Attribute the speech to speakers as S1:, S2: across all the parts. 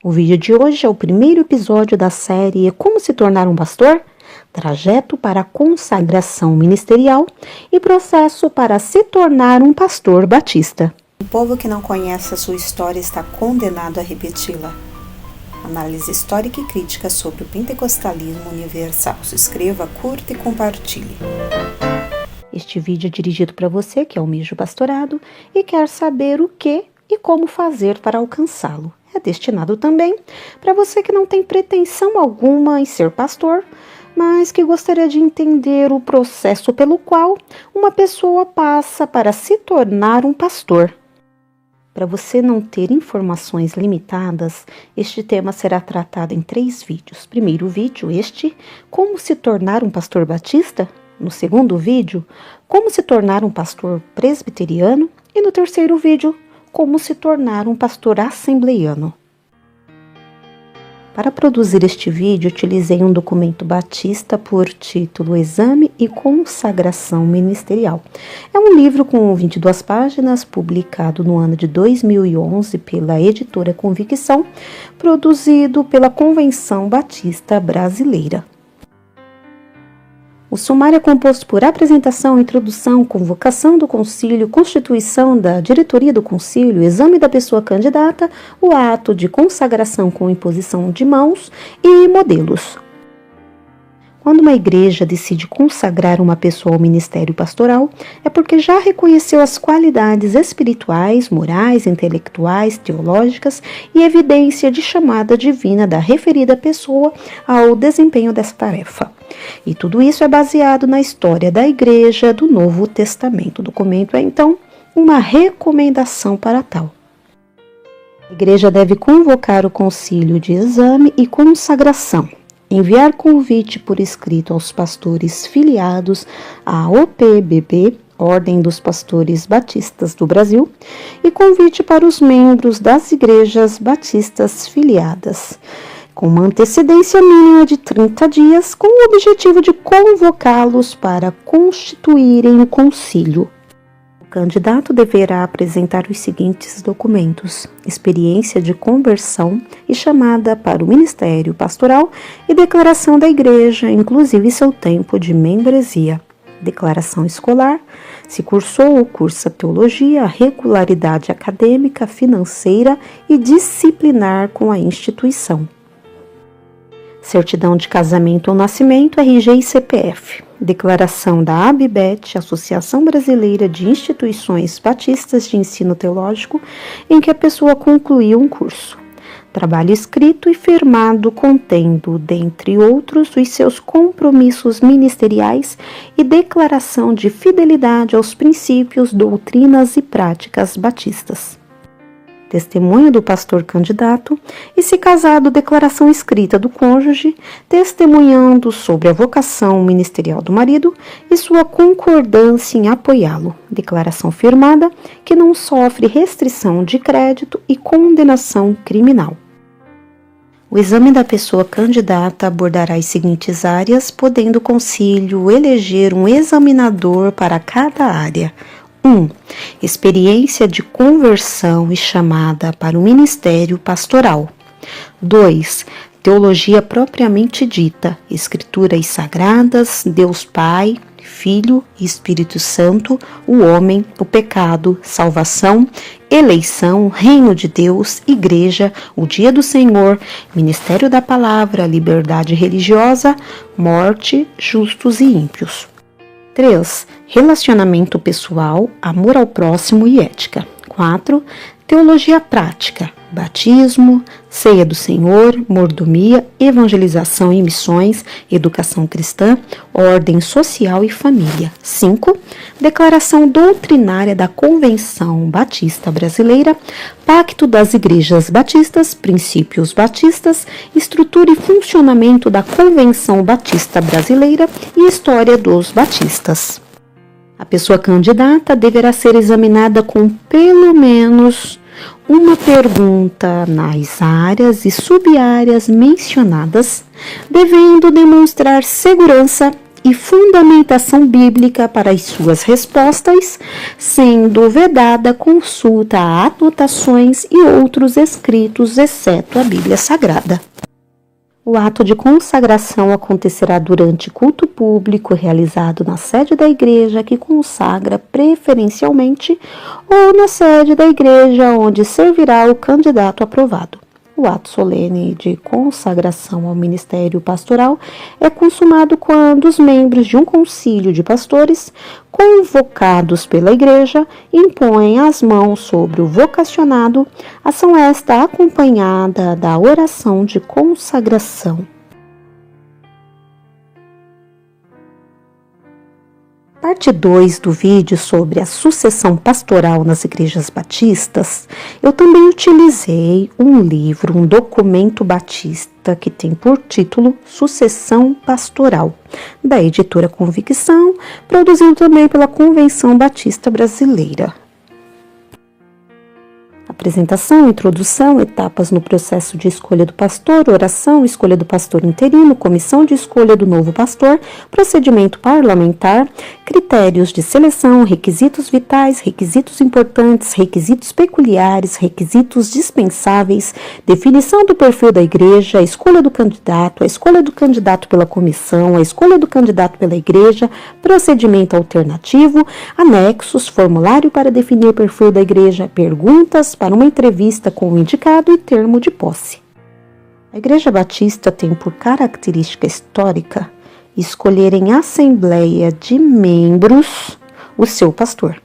S1: O vídeo de hoje é o primeiro episódio da série Como se tornar um pastor? Trajeto para a consagração ministerial e processo para se tornar um pastor batista.
S2: O povo que não conhece a sua história está condenado a repeti-la. Análise histórica e crítica sobre o pentecostalismo universal. Se inscreva, curta e compartilhe.
S1: Este vídeo é dirigido para você que é um mijo pastorado e quer saber o que e como fazer para alcançá-lo. É destinado também para você que não tem pretensão alguma em ser pastor, mas que gostaria de entender o processo pelo qual uma pessoa passa para se tornar um pastor. Para você não ter informações limitadas, este tema será tratado em 3 vídeos. Primeiro vídeo, como se tornar um pastor batista. No segundo vídeo, como se tornar um pastor presbiteriano. E no terceiro vídeo, como se tornar um pastor assembleiano. Para produzir este vídeo, utilizei um documento batista por título Exame e Consagração Ministerial. É um livro com 22 páginas, publicado no ano de 2011 pela editora Convicção, produzido pela Convenção Batista Brasileira. O sumário é composto por apresentação, introdução, convocação do concílio, constituição da diretoria do concílio, exame da pessoa candidata, o ato de consagração com imposição de mãos e modelos. Quando uma igreja decide consagrar uma pessoa ao ministério pastoral, é porque já reconheceu as qualidades espirituais, morais, intelectuais, teológicas e evidência de chamada divina da referida pessoa ao desempenho dessa tarefa. E tudo isso é baseado na história da igreja do Novo Testamento. O documento é, então, uma recomendação para tal. A igreja deve convocar o concílio de exame e consagração, enviar convite por escrito aos pastores filiados à OPBB, Ordem dos Pastores Batistas do Brasil, e convite para os membros das igrejas batistas filiadas, com uma antecedência mínima de 30 dias, com o objetivo de convocá-los para constituírem o concílio. O candidato deverá apresentar os seguintes documentos: experiência de conversão e chamada para o ministério pastoral e declaração da igreja, inclusive seu tempo de membresia. Declaração escolar, se cursou ou cursa teologia, regularidade acadêmica, financeira e disciplinar com a instituição. Certidão de casamento ou nascimento, RG e CPF. Declaração da ABBET, Associação Brasileira de Instituições Batistas de Ensino Teológico, em que a pessoa concluiu um curso. Trabalho escrito e firmado contendo, dentre outros, os seus compromissos ministeriais e declaração de fidelidade aos princípios, doutrinas e práticas batistas. Testemunho do pastor candidato e, se casado, declaração escrita do cônjuge, testemunhando sobre a vocação ministerial do marido e sua concordância em apoiá-lo. Declaração firmada que não sofre restrição de crédito e condenação criminal. O exame da pessoa candidata abordará as seguintes áreas, podendo o concílio eleger um examinador para cada área. 1. Experiência de conversão e chamada para o ministério pastoral. 2. Teologia propriamente dita, escrituras sagradas, Deus Pai, Filho e Espírito Santo, o homem, o pecado, salvação, eleição, reino de Deus, igreja, o dia do Senhor, ministério da palavra, liberdade religiosa, morte, justos e ímpios. 3. Relacionamento pessoal, amor ao próximo e ética. 4. Teologia prática, batismo, ceia do Senhor, mordomia, evangelização e missões, educação cristã, ordem social e família. 5. Declaração doutrinária da Convenção Batista Brasileira, Pacto das Igrejas Batistas, Princípios Batistas, estrutura e funcionamento da Convenção Batista Brasileira e história dos batistas. A pessoa candidata deverá ser examinada com pelo menos uma pergunta nas áreas e subáreas mencionadas, devendo demonstrar segurança e fundamentação bíblica para as suas respostas, sendo vedada consulta a anotações e outros escritos, exceto a Bíblia Sagrada. O ato de consagração acontecerá durante culto público realizado na sede da igreja que consagra preferencialmente ou na sede da igreja onde servirá o candidato aprovado. O ato solene de consagração ao ministério pastoral é consumado quando os membros de um concílio de pastores, convocados pela igreja, impõem as mãos sobre o vocacionado, ação esta acompanhada da oração de consagração. Parte 2 do vídeo sobre a sucessão pastoral nas igrejas batistas, eu também utilizei um documento batista que tem por título Sucessão Pastoral, da editora Convicção, produzido também pela Convenção Batista Brasileira. Apresentação, introdução, etapas no processo de escolha do pastor, oração, escolha do pastor interino, comissão de escolha do novo pastor, procedimento parlamentar, critérios de seleção, requisitos vitais, requisitos importantes, requisitos peculiares, requisitos dispensáveis, definição do perfil da igreja, a escolha do candidato, a escolha do candidato pela comissão, a escolha do candidato pela igreja, procedimento alternativo, anexos, formulário para definir o perfil da igreja, perguntas para uma entrevista com o indicado e termo de posse. A Igreja Batista tem por característica histórica escolher em assembleia de membros o seu pastor.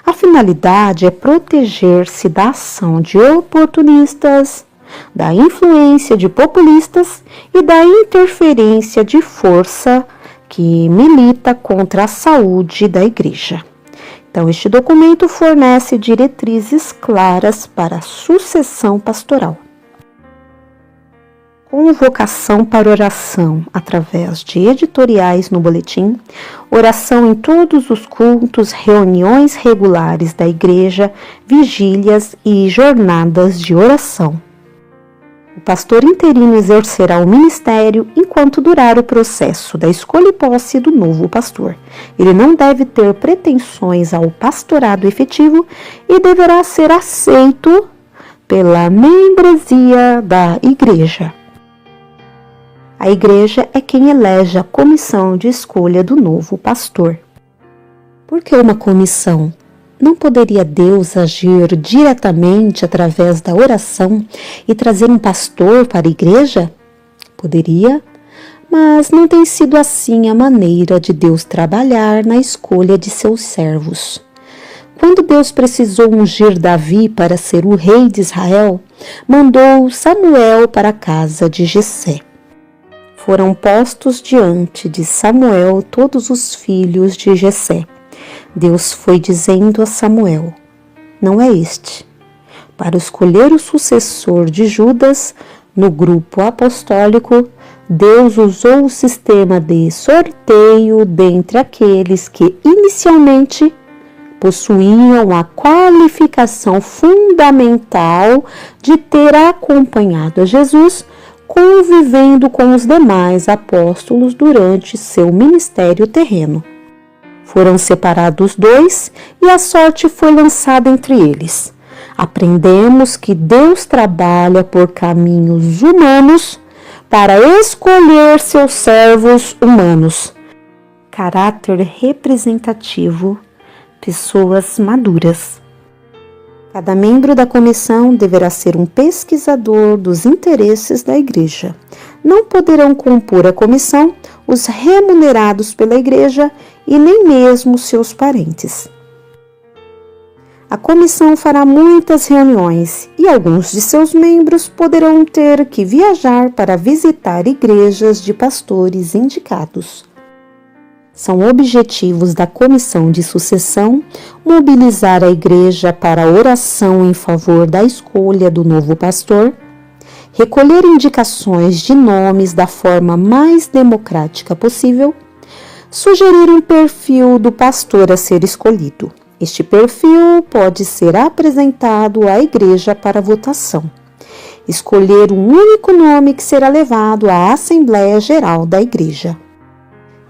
S1: A finalidade é proteger-se da ação de oportunistas, da influência de populistas e da interferência de força que milita contra a saúde da igreja. Então, este documento fornece diretrizes claras para a sucessão pastoral. Convocação para oração através de editoriais no boletim, oração em todos os cultos, reuniões regulares da igreja, vigílias e jornadas de oração. O pastor interino exercerá o ministério enquanto durar o processo da escolha e posse do novo pastor. Ele não deve ter pretensões ao pastorado efetivo e deverá ser aceito pela membresia da igreja. A igreja é quem elege a comissão de escolha do novo pastor. Por que uma comissão? Não poderia Deus agir diretamente através da oração e trazer um pastor para a igreja? Poderia, mas não tem sido assim a maneira de Deus trabalhar na escolha de seus servos. Quando Deus precisou ungir Davi para ser o rei de Israel, mandou Samuel para a casa de Jessé. Foram postos diante de Samuel todos os filhos de Jessé. Deus foi dizendo a Samuel: não é este. Para escolher o sucessor de Judas no grupo apostólico, Deus usou o sistema de sorteio dentre aqueles que inicialmente possuíam a qualificação fundamental de ter acompanhado a Jesus, convivendo com os demais apóstolos durante seu ministério terreno. Foram separados 2 e a sorte foi lançada entre eles. Aprendemos que Deus trabalha por caminhos humanos para escolher seus servos humanos. Caráter representativo, pessoas maduras. Cada membro da comissão deverá ser um pesquisador dos interesses da igreja. Não poderão compor a comissão os remunerados pela igreja e nem mesmo seus parentes. A comissão fará muitas reuniões e alguns de seus membros poderão ter que viajar para visitar igrejas de pastores indicados. São objetivos da comissão de sucessão mobilizar a igreja para a oração em favor da escolha do novo pastor, recolher indicações de nomes da forma mais democrática possível, sugerir um perfil do pastor a ser escolhido. Este perfil pode ser apresentado à igreja para votação. Escolher um único nome que será levado à Assembleia Geral da Igreja.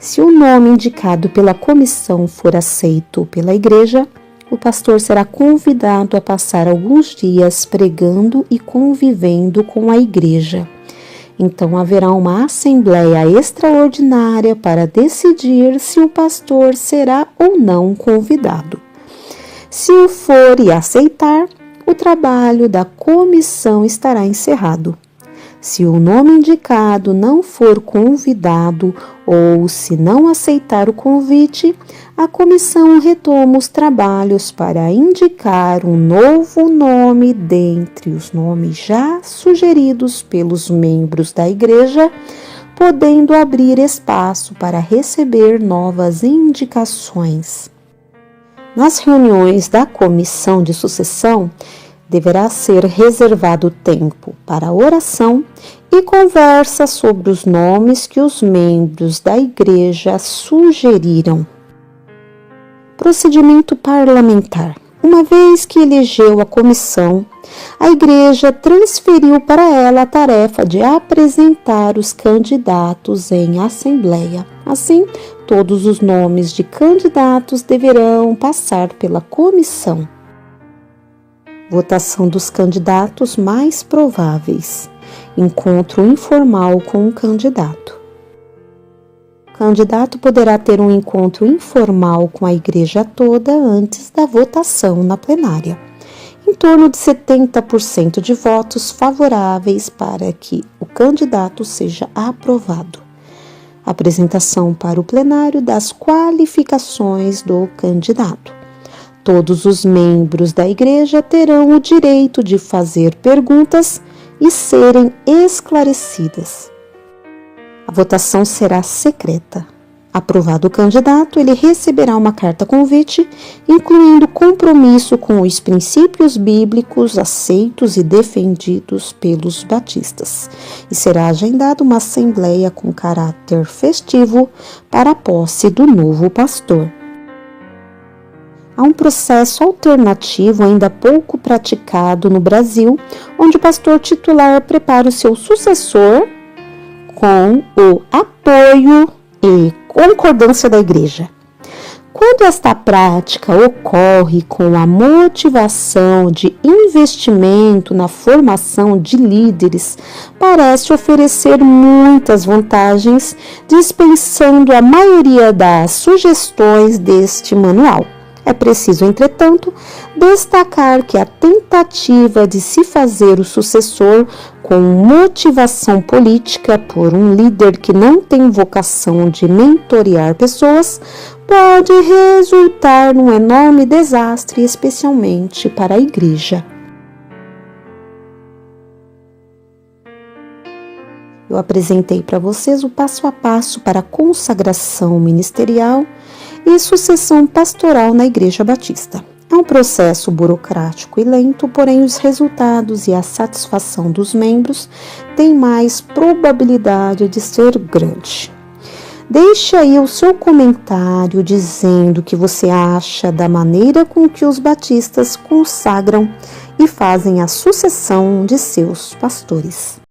S1: Se o nome indicado pela comissão for aceito pela igreja, o pastor será convidado a passar alguns dias pregando e convivendo com a igreja. Então haverá uma assembleia extraordinária para decidir se o pastor será ou não convidado. Se o for e aceitar, o trabalho da comissão estará encerrado. Se o nome indicado não for convidado ou se não aceitar o convite, a comissão retoma os trabalhos para indicar um novo nome dentre os nomes já sugeridos pelos membros da igreja, podendo abrir espaço para receber novas indicações. Nas reuniões da comissão de sucessão, deverá ser reservado tempo para oração e conversa sobre os nomes que os membros da igreja sugeriram. Procedimento parlamentar. Uma vez que elegeu a comissão, a igreja transferiu para ela a tarefa de apresentar os candidatos em assembleia. Assim, todos os nomes de candidatos deverão passar pela comissão. Votação dos candidatos mais prováveis. Encontro informal com o candidato. O candidato poderá ter um encontro informal com a igreja toda antes da votação na plenária. Em torno de 70% de votos favoráveis para que o candidato seja aprovado. Apresentação para o plenário das qualificações do candidato. Todos os membros da igreja terão o direito de fazer perguntas e serem esclarecidas. A votação será secreta. Aprovado o candidato, ele receberá uma carta convite, incluindo compromisso com os princípios bíblicos aceitos e defendidos pelos batistas, e será agendada uma assembleia com caráter festivo para a posse do novo pastor. Há um processo alternativo ainda pouco praticado no Brasil, onde o pastor titular prepara o seu sucessor com o apoio e concordância da igreja. Quando esta prática ocorre com a motivação de investimento na formação de líderes, parece oferecer muitas vantagens, dispensando a maioria das sugestões deste manual. É preciso, entretanto, destacar que a tentativa de se fazer o sucessor com motivação política por um líder que não tem vocação de mentorear pessoas pode resultar num enorme desastre, especialmente para a igreja. Eu apresentei para vocês o passo a passo para a consagração ministerial e sucessão pastoral na Igreja Batista. É um processo burocrático e lento, porém os resultados e a satisfação dos membros têm mais probabilidade de ser grande. Deixe aí o seu comentário dizendo o que você acha da maneira com que os batistas consagram e fazem a sucessão de seus pastores.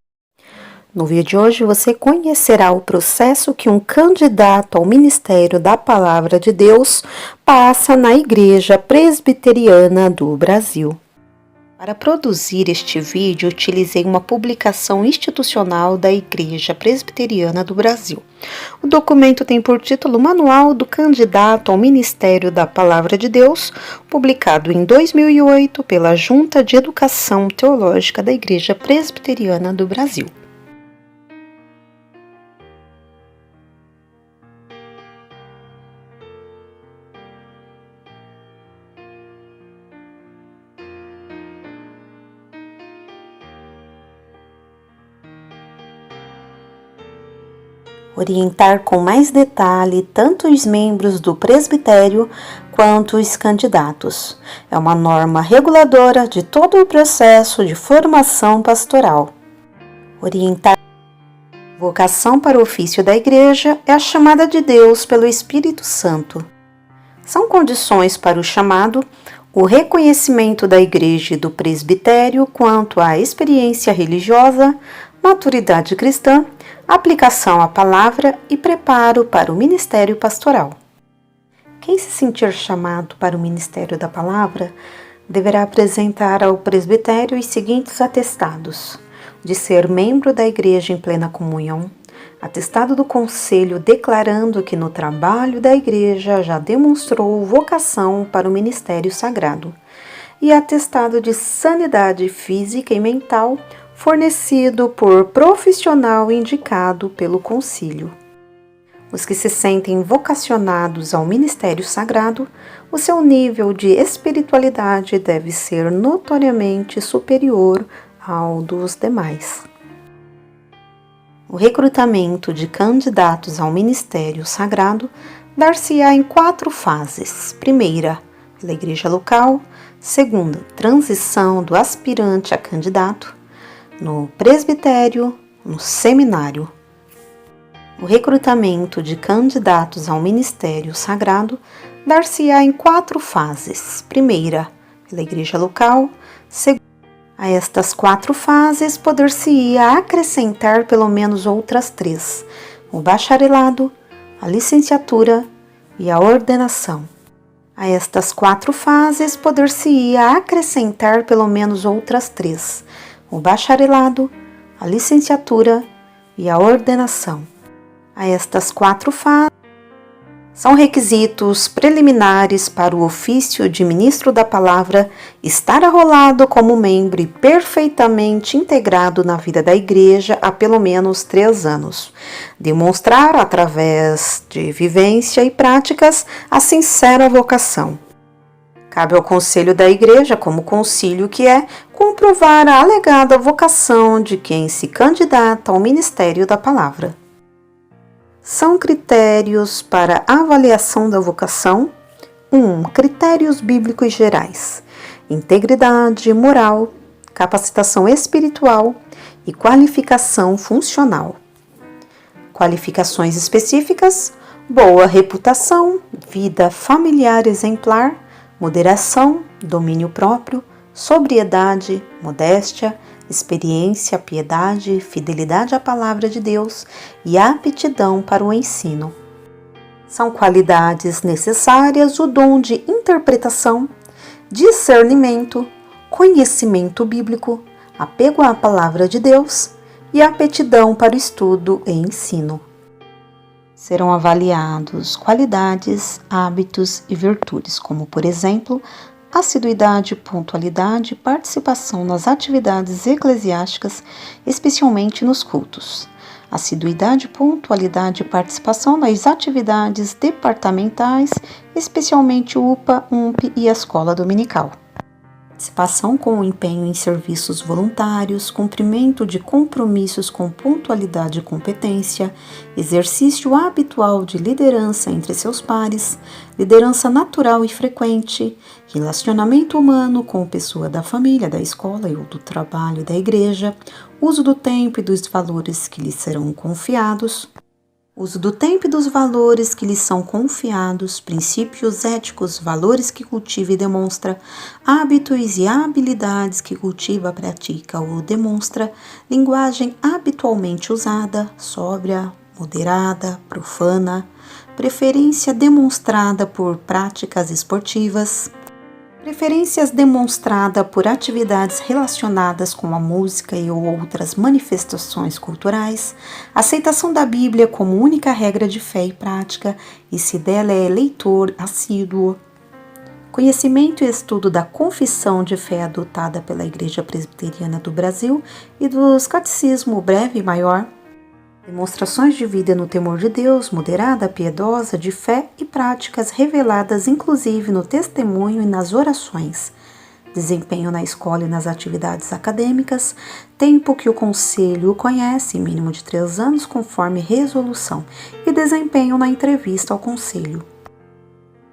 S1: No vídeo de hoje você conhecerá o processo que um candidato ao ministério da Palavra de Deus passa na Igreja Presbiteriana do Brasil. Para produzir este vídeo, utilizei uma publicação institucional da Igreja Presbiteriana do Brasil. O documento tem por título Manual do Candidato ao Ministério da Palavra de Deus, publicado em 2008 pela Junta de Educação Teológica da Igreja Presbiteriana do Brasil. Orientar com mais detalhe tanto os membros do presbitério quanto os candidatos. É uma norma reguladora de todo o processo de formação pastoral. Orientar a vocação para o ofício da igreja é a chamada de Deus pelo Espírito Santo. São condições para o chamado O reconhecimento da Igreja e do presbitério quanto à experiência religiosa, maturidade cristã, aplicação à palavra e preparo para o ministério pastoral. Quem se sentir chamado para o ministério da palavra deverá apresentar ao presbitério os seguintes atestados: de ser membro da Igreja em plena comunhão, atestado do conselho declarando que no trabalho da Igreja já demonstrou vocação para o ministério sagrado, e atestado de sanidade física e mental fornecido por profissional indicado pelo concílio. Os que se sentem vocacionados ao ministério sagrado, o seu nível de espiritualidade deve ser notoriamente superior ao dos demais. O recrutamento de candidatos ao ministério sagrado dar-se-á em 4 fases. Primeira, pela igreja local. Segunda, transição do aspirante a candidato. No presbitério, no seminário. O recrutamento de candidatos ao ministério sagrado dar-se-á em 4 fases. Primeira, pela igreja local. Segunda, a estas 4 fases poder-se-ia acrescentar pelo menos outras 3, o bacharelado, a licenciatura e a ordenação. A estas 4 fases poder-se-ia acrescentar pelo menos outras 3, o bacharelado, a licenciatura e a ordenação. A estas 4 fases são requisitos preliminares para o ofício de ministro da palavra estar arrolado como membro e perfeitamente integrado na vida da igreja há pelo menos 3 anos. Demonstrar, através de vivência e práticas, a sincera vocação. Cabe ao conselho da igreja, como concílio que é, comprovar a alegada vocação de quem se candidata ao ministério da palavra. São critérios para avaliação da vocação: 1. Critérios bíblicos gerais: integridade moral, capacitação espiritual e qualificação funcional. Qualificações específicas: boa reputação, vida familiar exemplar, moderação, domínio próprio, sobriedade, modéstia, experiência, piedade, fidelidade à palavra de Deus e aptidão para o ensino. São qualidades necessárias o dom de interpretação, discernimento, conhecimento bíblico, apego à palavra de Deus e aptidão para o estudo e ensino. Serão avaliados qualidades, hábitos e virtudes, como, por exemplo, assiduidade, pontualidade e participação nas atividades eclesiásticas, especialmente nos cultos. Assiduidade, pontualidade e participação nas atividades departamentais, especialmente o UPA, UMP e a escola dominical. Participação com empenho em serviços voluntários, cumprimento de compromissos com pontualidade e competência, exercício habitual de liderança entre seus pares, liderança natural e frequente, relacionamento humano com pessoa da família, da escola ou do trabalho da igreja, uso do tempo e dos valores que lhes serão confiados. Uso do tempo e dos valores que lhes são confiados, princípios éticos, valores que cultiva e demonstra, hábitos e habilidades que cultiva, pratica ou demonstra, linguagem habitualmente usada, sóbria, moderada, profana, preferência demonstrada por práticas esportivas, preferências demonstrada por atividades relacionadas com a música e ou outras manifestações culturais, aceitação da Bíblia como única regra de fé e prática, e se dela é leitor assíduo, conhecimento e estudo da confissão de fé adotada pela Igreja Presbiteriana do Brasil e dos catecismo breve e maior, demonstrações de vida no temor de Deus, moderada, piedosa, de fé e práticas reveladas inclusive no testemunho e nas orações. Desempenho na escola e nas atividades acadêmicas, tempo que o conselho o conhece, mínimo de 3 anos conforme resolução, e desempenho na entrevista ao conselho.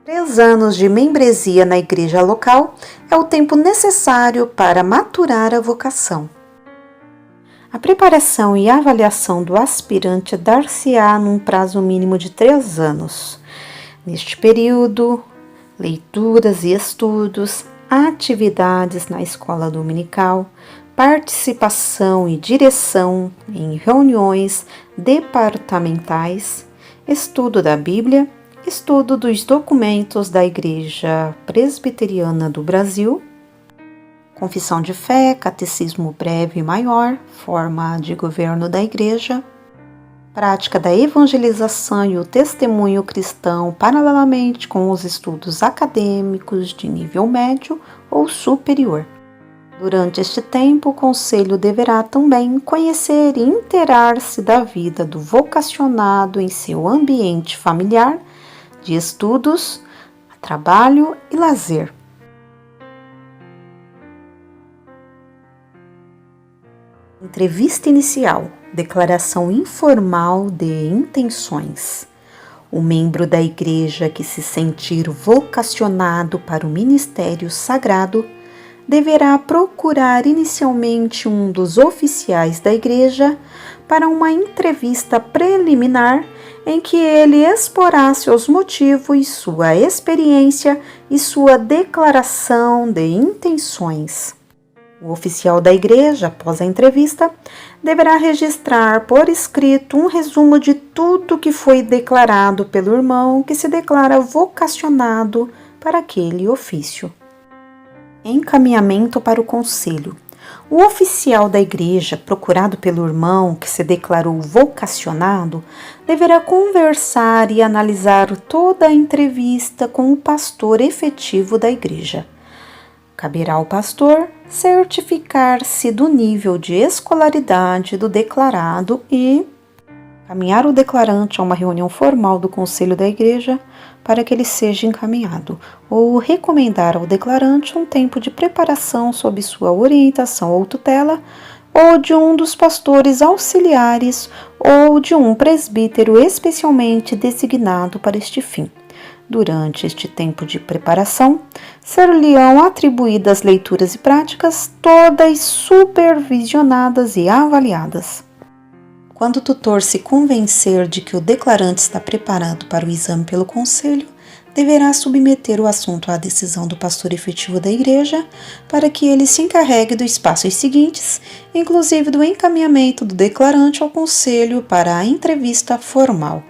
S1: 3 anos de membresia na igreja local é o tempo necessário para maturar a vocação. A preparação e avaliação do aspirante dar-se-á num prazo mínimo de 3 anos. Neste período, leituras e estudos, atividades na escola dominical, participação e direção em reuniões departamentais, estudo da Bíblia, estudo dos documentos da Igreja Presbiteriana do Brasil, confissão de fé, catecismo breve e maior, forma de governo da Igreja, prática da evangelização e o testemunho cristão paralelamente com os estudos acadêmicos de nível médio ou superior. Durante este tempo, o Conselho deverá também conhecer e inteirar-se da vida do vocacionado em seu ambiente familiar, de estudos, trabalho e lazer. Entrevista inicial. Declaração informal de intenções. O membro da igreja que se sentir vocacionado para o ministério sagrado deverá procurar inicialmente um dos oficiais da igreja para uma entrevista preliminar em que ele exporá seus motivos, sua experiência e sua declaração de intenções. O oficial da igreja, após a entrevista, deverá registrar por escrito um resumo de tudo que foi declarado pelo irmão que se declara vocacionado para aquele ofício. Encaminhamento para o conselho. O oficial da igreja, procurado pelo irmão que se declarou vocacionado, deverá conversar e analisar toda a entrevista com o pastor efetivo da igreja. Caberá ao pastor certificar-se do nível de escolaridade do declarado e encaminhar o declarante a uma reunião formal do conselho da igreja para que ele seja encaminhado, ou recomendar ao declarante um tempo de preparação sob sua orientação ou tutela, ou de um dos pastores auxiliares, ou de um presbítero especialmente designado para este fim. Durante este tempo de preparação, ser-lhe-ão atribuídas leituras e práticas, todas supervisionadas e avaliadas. Quando o tutor se convencer de que o declarante está preparado para o exame pelo conselho, deverá submeter o assunto à decisão do pastor efetivo da igreja para que ele se encarregue dos passos seguintes, inclusive do encaminhamento do declarante ao conselho para a entrevista formal.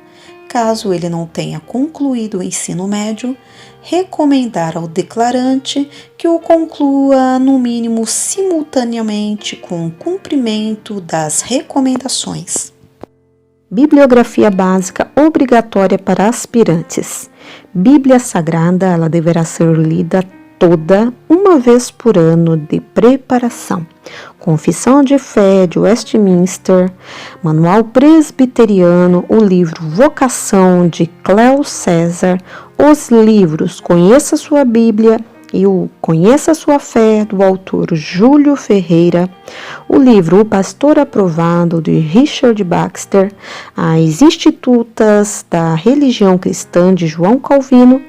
S1: Caso ele não tenha concluído o ensino médio, recomendar ao declarante que o conclua no mínimo simultaneamente com o cumprimento das recomendações. Bibliografia básica obrigatória para aspirantes. Bíblia Sagrada, ela deverá ser lida toda uma vez por ano de preparação. Confissão de Fé de Westminster, Manual Presbiteriano, o livro Vocação de Cléo César, os livros Conheça Sua Bíblia e o Conheça Sua Fé, do autor Júlio Ferreira, o livro O Pastor Aprovado, de Richard Baxter, as Institutas da Religião Cristã, de João Calvino,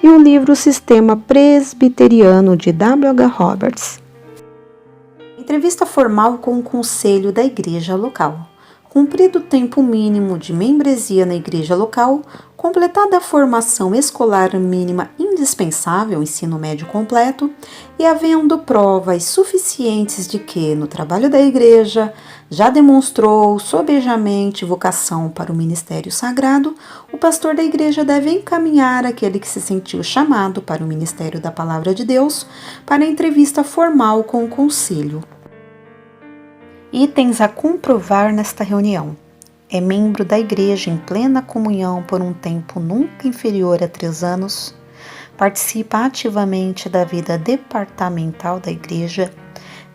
S1: e o livro Sistema Presbiteriano, de W.H. Roberts. Entrevista formal com o conselho da igreja local. Cumprido o tempo mínimo de membresia na igreja local, completada a formação escolar mínima indispensável, ensino médio completo, e havendo provas suficientes de que, no trabalho da igreja, já demonstrou sobejamente vocação para o ministério sagrado, o pastor da igreja deve encaminhar aquele que se sentiu chamado para o ministério da Palavra de Deus para a entrevista formal com o conselho. Itens a comprovar nesta reunião. É membro da igreja em plena comunhão por um tempo nunca inferior a 3 anos. Participa ativamente da vida departamental da igreja.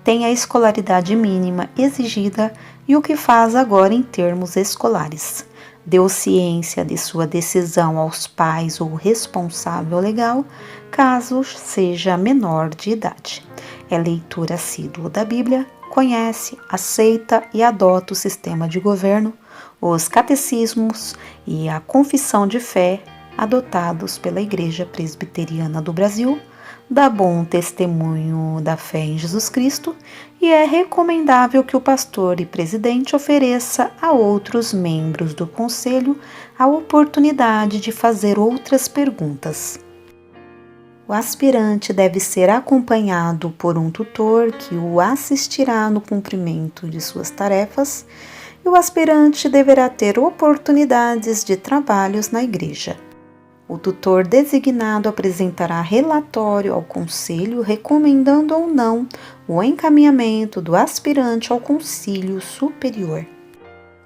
S1: Tem a escolaridade mínima exigida e o que faz agora em termos escolares. Deu ciência de sua decisão aos pais ou responsável legal, caso seja menor de idade. É leitor assíduo da Bíblia. Conhece, aceita e adota o sistema de governo, os catecismos e a confissão de fé adotados pela Igreja Presbiteriana do Brasil, dá bom testemunho da fé em Jesus Cristo e é recomendável que o pastor e presidente ofereça a outros membros do conselho a oportunidade de fazer outras perguntas.
S2: O aspirante deve ser acompanhado por um tutor que o assistirá no cumprimento de suas tarefas, e o aspirante deverá ter oportunidades de trabalhos na igreja. O tutor designado apresentará relatório ao conselho recomendando ou não o encaminhamento do aspirante ao concílio superior.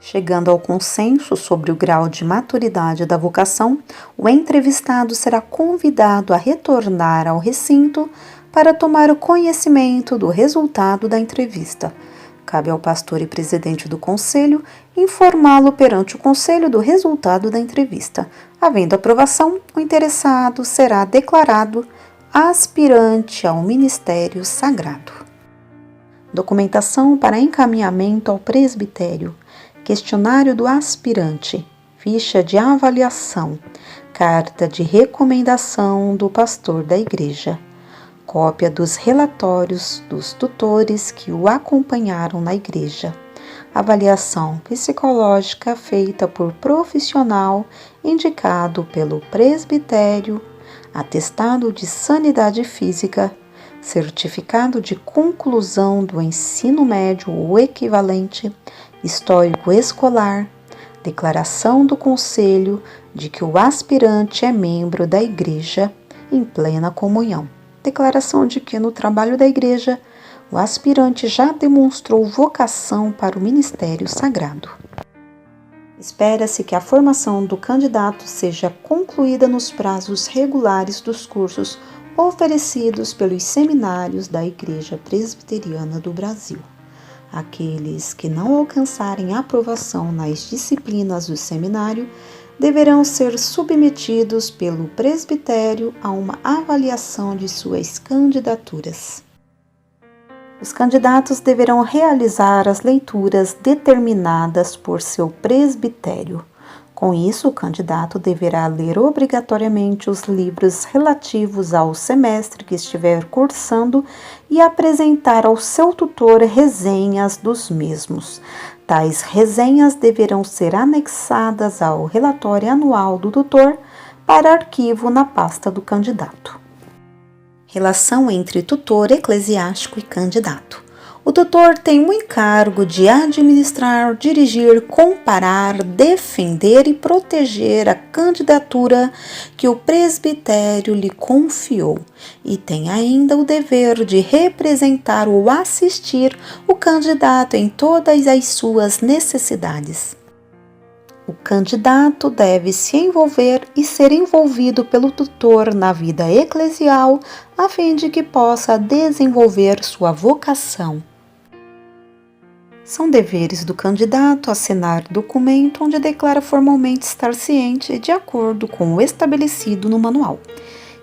S2: Chegando ao consenso sobre o grau de maturidade da vocação, o entrevistado será convidado a retornar ao recinto para tomar o conhecimento do resultado da entrevista. Cabe ao pastor e presidente do conselho informá-lo perante o conselho do resultado da entrevista. Havendo aprovação, o interessado será declarado aspirante ao ministério sagrado. Documentação para encaminhamento ao presbitério. Questionário do aspirante, ficha de avaliação, carta de recomendação do pastor da igreja, cópia dos relatórios dos tutores que o acompanharam na igreja, avaliação psicológica feita por profissional indicado pelo presbitério, atestado de sanidade física, certificado de conclusão do ensino médio ou equivalente, histórico escolar, declaração do conselho de que o aspirante é membro da igreja em plena comunhão, declaração de que no trabalho da igreja o aspirante já demonstrou vocação para o ministério sagrado. Espera-se que a formação do candidato seja concluída nos prazos regulares dos cursos oferecidos pelos seminários da Igreja Presbiteriana do Brasil. Aqueles que não alcançarem aprovação nas disciplinas do seminário deverão ser submetidos pelo presbitério a uma avaliação de suas candidaturas. Os candidatos deverão realizar as leituras determinadas por seu presbitério. Com isso, o candidato deverá ler obrigatoriamente os livros relativos ao semestre que estiver cursando e apresentar ao seu tutor resenhas dos mesmos. Tais resenhas deverão ser anexadas ao relatório anual do tutor para arquivo na pasta do candidato. Relação entre tutor eclesiástico e candidato. O tutor tem o encargo de administrar, dirigir, comparar, defender e proteger a candidatura que o presbitério lhe confiou e tem ainda o dever de representar ou assistir o candidato em todas as suas necessidades. O candidato deve se envolver e ser envolvido pelo tutor na vida eclesial a fim de que possa desenvolver sua vocação. São deveres do candidato assinar documento onde declara formalmente estar ciente de acordo com o estabelecido no manual.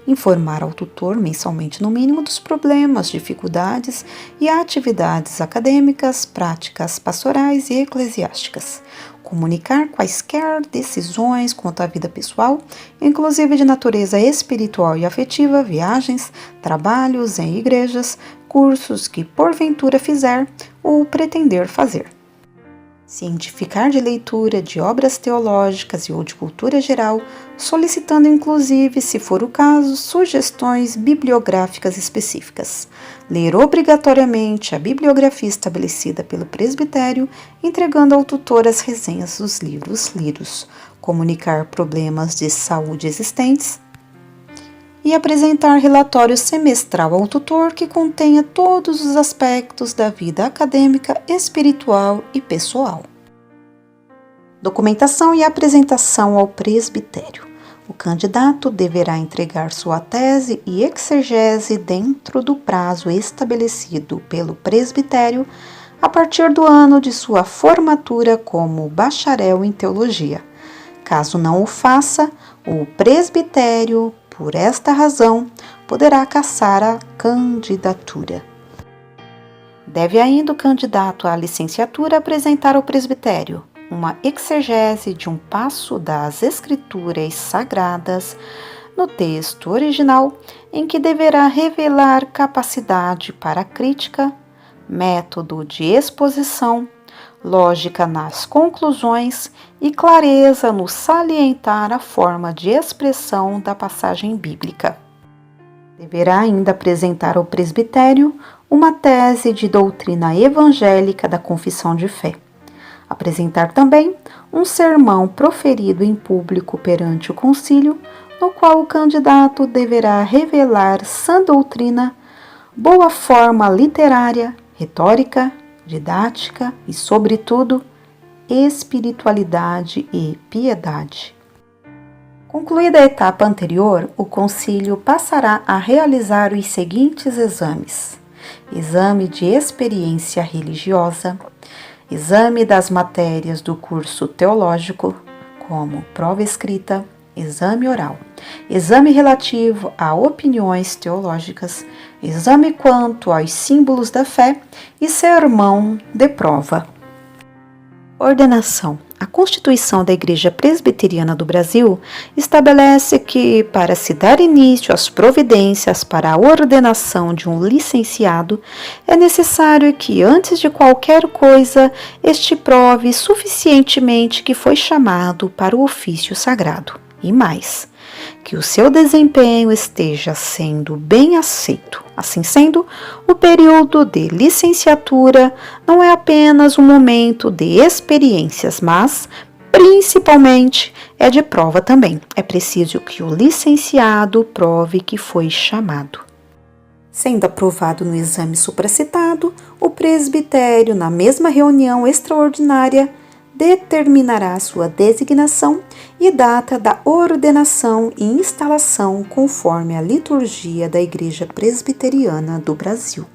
S2: Informar ao tutor mensalmente no mínimo dos problemas, dificuldades e atividades acadêmicas, práticas pastorais e eclesiásticas. Comunicar quaisquer decisões quanto à vida pessoal, inclusive de natureza espiritual e afetiva, viagens, trabalhos em igrejas, cursos que porventura fizer ou pretender fazer. Cientificar de leitura de obras teológicas e ou de cultura geral, solicitando inclusive, se for o caso, sugestões bibliográficas específicas. Ler obrigatoriamente a bibliografia estabelecida pelo presbitério, entregando ao tutor as resenhas dos livros lidos. Comunicar problemas de saúde existentes e apresentar relatório semestral ao tutor que contenha todos os aspectos da vida acadêmica, espiritual e pessoal. Documentação e apresentação ao presbitério. O candidato deverá entregar sua tese e exegese dentro do prazo estabelecido pelo presbitério a partir do ano de sua formatura como bacharel em teologia. Caso não o faça, o presbitério, por esta razão, poderá cassar a candidatura. Deve ainda o candidato à licenciatura apresentar ao presbitério uma exegese de um passo das Escrituras Sagradas no texto original, em que deverá revelar capacidade para crítica, método de exposição, lógica nas conclusões e clareza no salientar a forma de expressão da passagem bíblica. Deverá ainda apresentar ao presbitério uma tese de doutrina evangélica da confissão de fé. Apresentar também um sermão proferido em público perante o concílio, no qual o candidato deverá revelar sã doutrina, boa forma literária, retórica, didática e, sobretudo, espiritualidade e piedade. Concluída a etapa anterior, o concílio passará a realizar os seguintes exames: exame de experiência religiosa, exame das matérias do curso teológico, como prova escrita, exame oral, exame relativo a opiniões teológicas, exame quanto aos símbolos da fé e sermão de prova. Ordenação. A Constituição da Igreja Presbiteriana do Brasil estabelece que, para se dar início às providências para a ordenação de um licenciado, é necessário que, antes de qualquer coisa, este prove suficientemente que foi chamado para o ofício sagrado. E mais, que o seu desempenho esteja sendo bem aceito. Assim sendo, o período de licenciatura não é apenas um momento de experiências, mas, principalmente, é de prova também. É preciso que o licenciado prove que foi chamado. Sendo aprovado no exame supracitado, o presbitério, na mesma reunião extraordinária, determinará sua designação e data da ordenação e instalação conforme a liturgia da Igreja Presbiteriana do Brasil.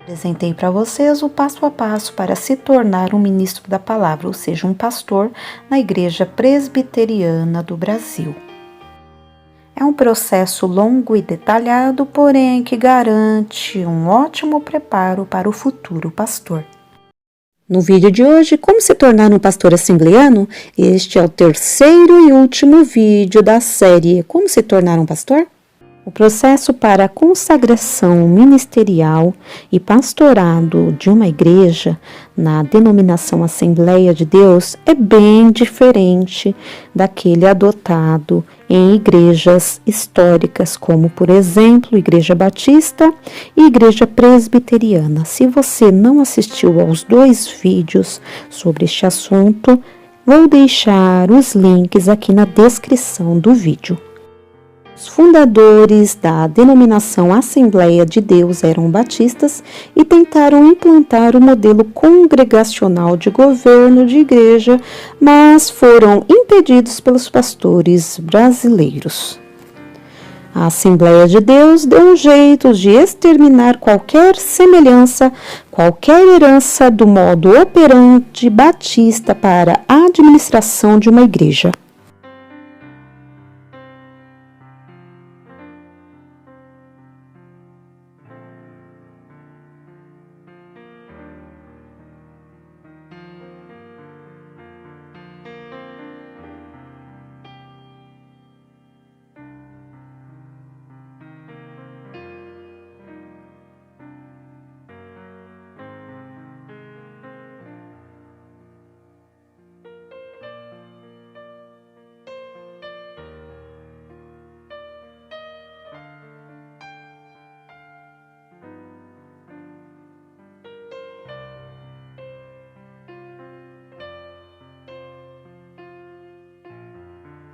S2: Apresentei para vocês o passo a passo para se tornar um ministro da palavra, ou seja, um pastor na Igreja Presbiteriana do Brasil. É um processo longo e detalhado, porém que garante um ótimo preparo para o futuro pastor. No vídeo de hoje, como se tornar um pastor assembleano, este é o terceiro e último vídeo da série Como se tornar um pastor? O processo para a consagração ministerial e pastorado de uma igreja na denominação Assembleia de Deus é bem diferente daquele adotado em igrejas históricas, como, por exemplo, Igreja Batista e Igreja Presbiteriana. Se você não assistiu aos 2 vídeos sobre este assunto, vou deixar os links aqui na descrição do vídeo. Os fundadores da denominação Assembleia de Deus eram batistas e tentaram implantar o modelo congregacional de governo de igreja, mas foram impedidos pelos pastores brasileiros. A Assembleia de Deus deu um jeito de exterminar qualquer semelhança, qualquer herança do modo operandi batista para a administração de uma igreja.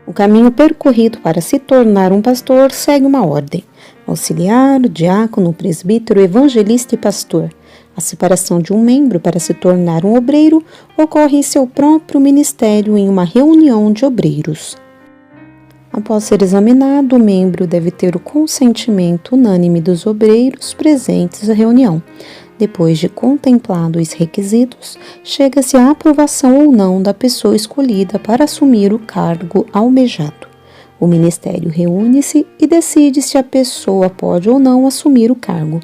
S2: O caminho percorrido para se tornar um pastor segue uma ordem: auxiliar, diácono, presbítero, evangelista e pastor. A separação de um membro para se tornar um obreiro ocorre em seu próprio ministério em uma reunião de obreiros. Após ser examinado, o membro deve ter o consentimento unânime dos obreiros presentes à reunião. Depois de contemplados os requisitos, chega-se à aprovação ou não da pessoa escolhida para assumir o cargo almejado. O ministério reúne-se e decide se a pessoa pode ou não assumir o cargo.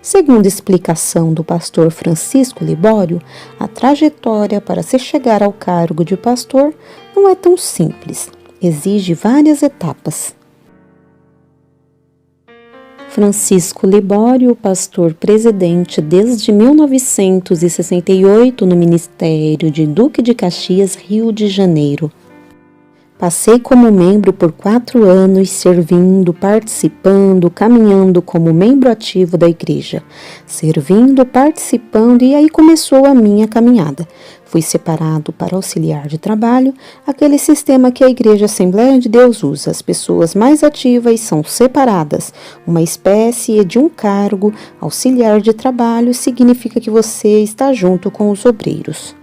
S2: Segundo a explicação do pastor Francisco Libório, a trajetória para se chegar ao cargo de pastor não é tão simples, exige várias etapas. Francisco Libório, pastor presidente desde 1968 no Ministério de Duque de Caxias, Rio de Janeiro.
S1: Passei como membro por 4 anos, servindo, participando, caminhando como membro ativo da igreja. Servindo, participando, e aí começou a minha caminhada. Fui separado para auxiliar de trabalho, aquele sistema que a Igreja Assembleia de Deus usa. As pessoas mais ativas são separadas. Uma espécie de um cargo, auxiliar de trabalho, significa que você está junto com os obreiros.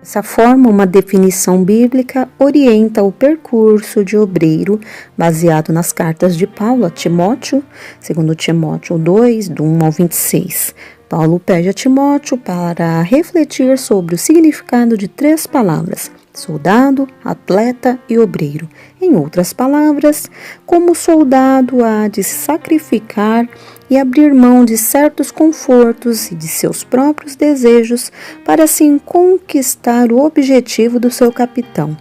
S1: Dessa forma, uma definição bíblica orienta o percurso de obreiro baseado nas cartas de Paulo a Timóteo, segundo Timóteo 2, do 1 ao 26. Paulo pede a Timóteo para refletir sobre o significado de 3 palavras: soldado, atleta e obreiro. Em outras palavras, como soldado há de se sacrificar e abrir mão de certos confortos e de seus próprios desejos para assim conquistar o objetivo do seu capitão.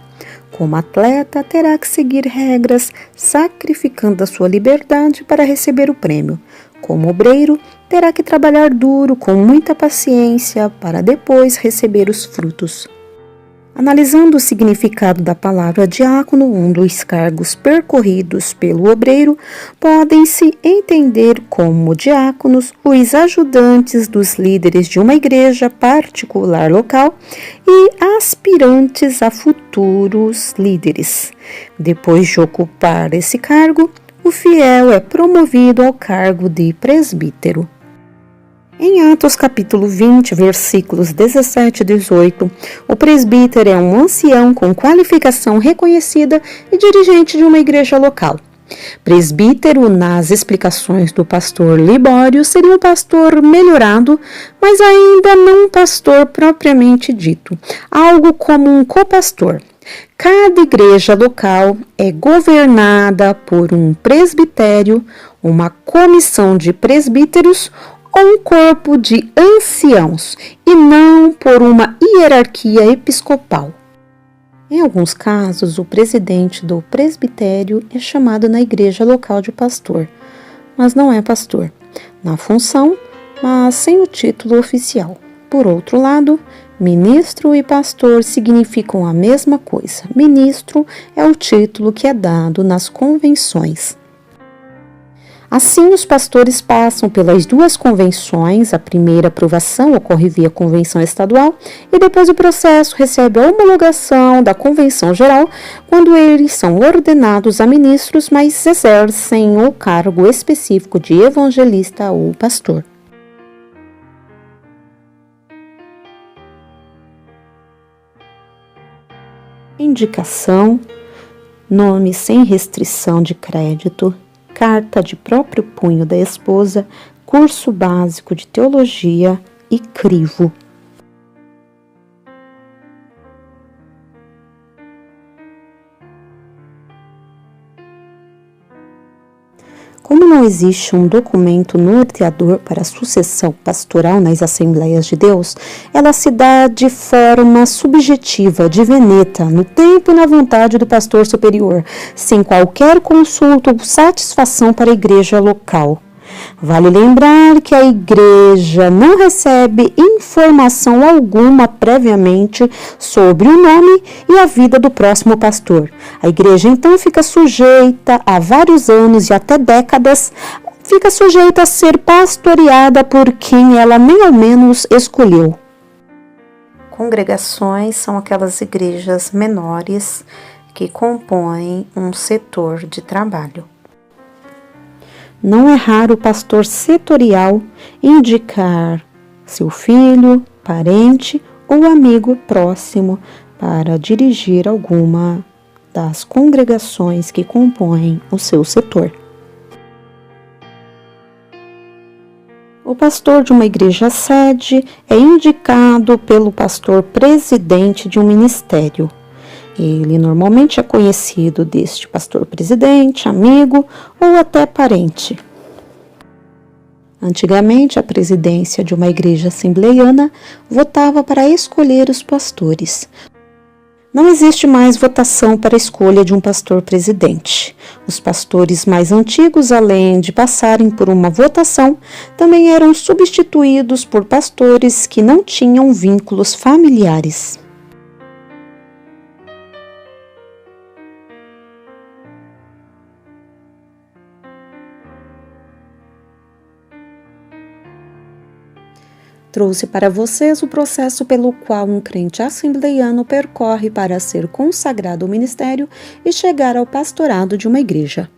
S1: Como atleta, terá que seguir regras, sacrificando a sua liberdade para receber o prêmio. Como obreiro, terá que trabalhar duro, com muita paciência, para depois receber os frutos. Analisando o significado da palavra diácono, um dos cargos percorridos pelo obreiro, podem-se entender como diáconos os ajudantes dos líderes de uma igreja particular local e aspirantes a futuros líderes. Depois de ocupar esse cargo, o fiel é promovido ao cargo de presbítero. Em Atos capítulo 20, versículos 17 e 18, o presbítero é um ancião com qualificação reconhecida e dirigente de uma igreja local. Presbítero, nas explicações do pastor Libório, seria um pastor melhorado, mas ainda não um pastor propriamente dito, algo como um copastor. Cada igreja local é governada por um presbitério, uma comissão de presbíteros ou um corpo de anciãos, e não por uma hierarquia episcopal. Em alguns casos, o presidente do presbitério é chamado na igreja local de pastor, mas não é pastor, na função, mas sem o título oficial. Por outro lado, ministro e pastor significam a mesma coisa. Ministro é o título que é dado nas convenções. Assim, os pastores passam pelas 2 convenções. A primeira aprovação ocorre via convenção estadual e depois o processo recebe a homologação da convenção geral quando eles são ordenados a ministros, mas exercem o cargo específico de evangelista ou pastor. Indicação, nome sem restrição de crédito, carta de próprio punho da esposa, curso básico de teologia e crivo. Como não existe um documento norteador para a sucessão pastoral nas Assembleias de Deus, ela se dá de forma subjetiva, de veneta, no tempo e na vontade do pastor superior, sem qualquer consulta ou satisfação para a igreja local. Vale lembrar que a igreja não recebe informação alguma previamente sobre o nome e a vida do próximo pastor. A igreja então fica sujeita a vários anos e até décadas, fica sujeita a ser pastoreada por quem ela nem ao menos escolheu. Congregações são aquelas igrejas menores que compõem um setor de trabalho. Não é raro o pastor setorial indicar seu filho, parente ou amigo próximo para dirigir alguma das congregações que compõem o seu setor. O pastor de uma igreja sede é indicado pelo pastor presidente de um ministério. Ele normalmente é conhecido deste pastor presidente, amigo ou até parente. Antigamente, a presidência de uma igreja assembleiana votava para escolher os pastores. Não existe mais votação para a escolha de um pastor presidente. Os pastores mais antigos, além de passarem por uma votação, também eram substituídos por pastores que não tinham vínculos familiares. trouxe para vocês o processo pelo qual um crente assembleiano percorre para ser consagrado ao ministério e chegar ao pastorado de uma igreja.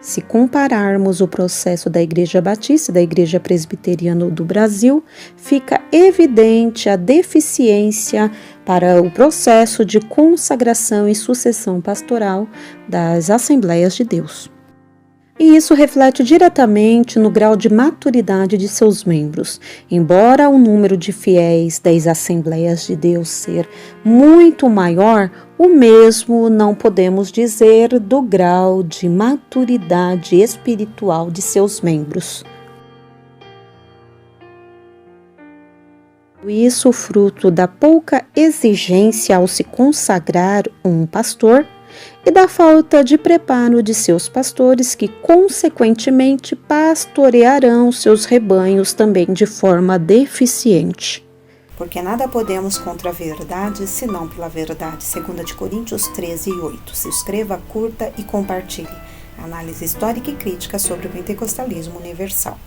S1: Se compararmos o processo da Igreja Batista e da Igreja Presbiteriana do Brasil, fica evidente a deficiência para o processo de consagração e sucessão pastoral das Assembleias de Deus. E isso reflete diretamente no grau de maturidade de seus membros. Embora o número de fiéis das Assembleias de Deus ser muito maior, o mesmo não podemos dizer do grau de maturidade espiritual de seus membros. Isso fruto da pouca exigência ao se consagrar um pastor e da falta de preparo de seus pastores que, consequentemente, pastorearão seus rebanhos também de forma deficiente.
S2: Porque nada podemos contra a verdade, senão pela verdade. 2 Coríntios 13:8. Se inscreva, curta e compartilhe. Análise histórica e crítica sobre o pentecostalismo universal.